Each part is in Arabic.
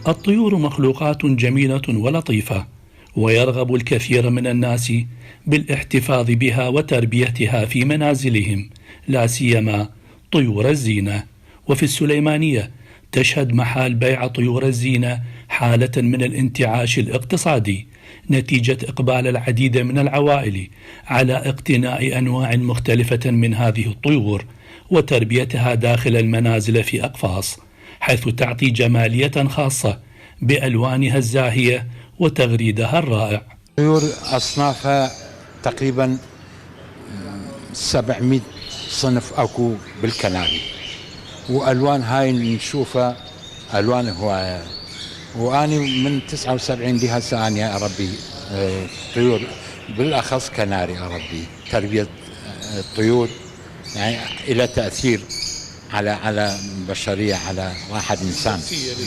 الطيور مخلوقات جميلة ولطيفة، ويرغب الكثير من الناس بالاحتفاظ بها وتربيتها في منازلهم، لا سيما طيور الزينة. وفي السليمانية تشهد محال بيع طيور الزينة حالة من الانتعاش الاقتصادي نتيجة إقبال العديد من العوائل على اقتناء أنواع مختلفة من هذه الطيور وتربيتها داخل المنازل في أقفاص، حيث تعطي جمالية خاصة بألوانها الزاهية وتغريدها الرائع. طيور أصنافها تقريبا 700 صنف أكو بالكناري، وألوان هاي نشوفها ألوان هواية. وأني من 79 دي هسه أنا أربي طيور، بالأخص كناري أربي. تربية الطيور يعني إلى تأثير على البشرية، على واحد إنسان.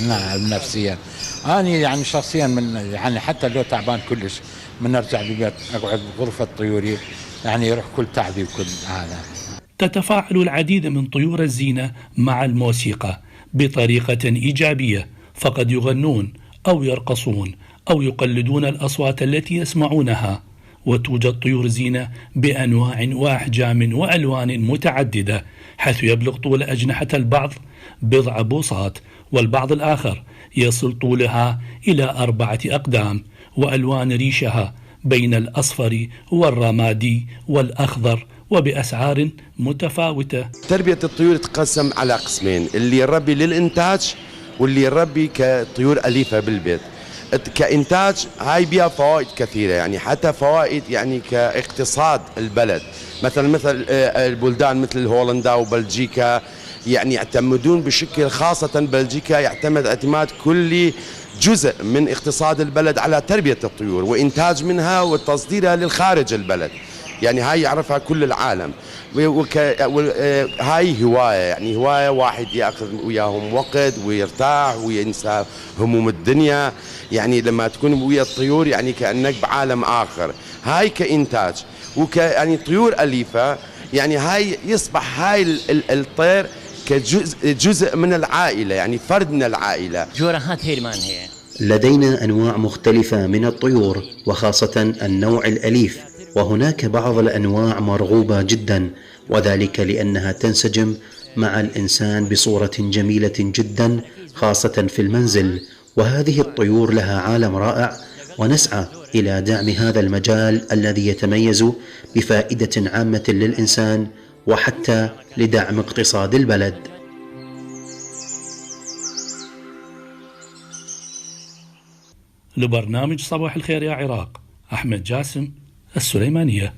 نعم، النفسية. أنا يعني شخصيا يعني حتى لو تعبان كلش، من أرجع البيت أقعد بغرفة طيوري، يعني يروح كل تعبي وكل هذا. تتفاعل العديد من طيور الزينة مع الموسيقى بطريقة إيجابية، فقد يغنون أو يرقصون أو يقلدون الأصوات التي يسمعونها. وتوجد طيور زينة بأنواع وأحجام وألوان متعددة، حيث يبلغ طول أجنحة البعض بضع بوصات، والبعض الآخر يصل طولها إلى 4 أقدام، وألوان ريشها بين الأصفر والرمادي والأخضر، وبأسعار متفاوتة. تربية الطيور تقسم على قسمين، اللي يربي للإنتاج واللي يربي كطيور أليفة بالبيت. كإنتاج هاي بها فوائد كثيرة، يعني حتى فوائد يعني كاقتصاد البلد. مثل البلدان مثل هولندا وبلجيكا يعني يعتمدون بشكل، خاصة بلجيكا يعتمد اعتماد كلي جزء من اقتصاد البلد على تربية الطيور وإنتاج منها وتصديرها للخارج البلد. يعني هاي يعرفها كل العالم. هاي هواية، يعني هواية واحد يأخذ وياهم وقت ويرتاح وينسى هموم الدنيا. يعني لما تكون ويا الطيور يعني كأنك بعالم آخر. هاي كإنتاج. يعني طيور أليفة، يعني هاي يصبح هاي الطير كجزء من العائلة، يعني فرد من العائلة. لدينا أنواع مختلفة من الطيور، وخاصة النوع الأليف، وهناك بعض الأنواع مرغوبة جدا، وذلك لأنها تنسجم مع الإنسان بصورة جميلة جدا، خاصة في المنزل. وهذه الطيور لها عالم رائع، ونسعى إلى دعم هذا المجال الذي يتميز بفائدة عامة للإنسان وحتى لدعم اقتصاد البلد. لبرنامج صباح الخير يا عراق، أحمد جاسم، السليمانية.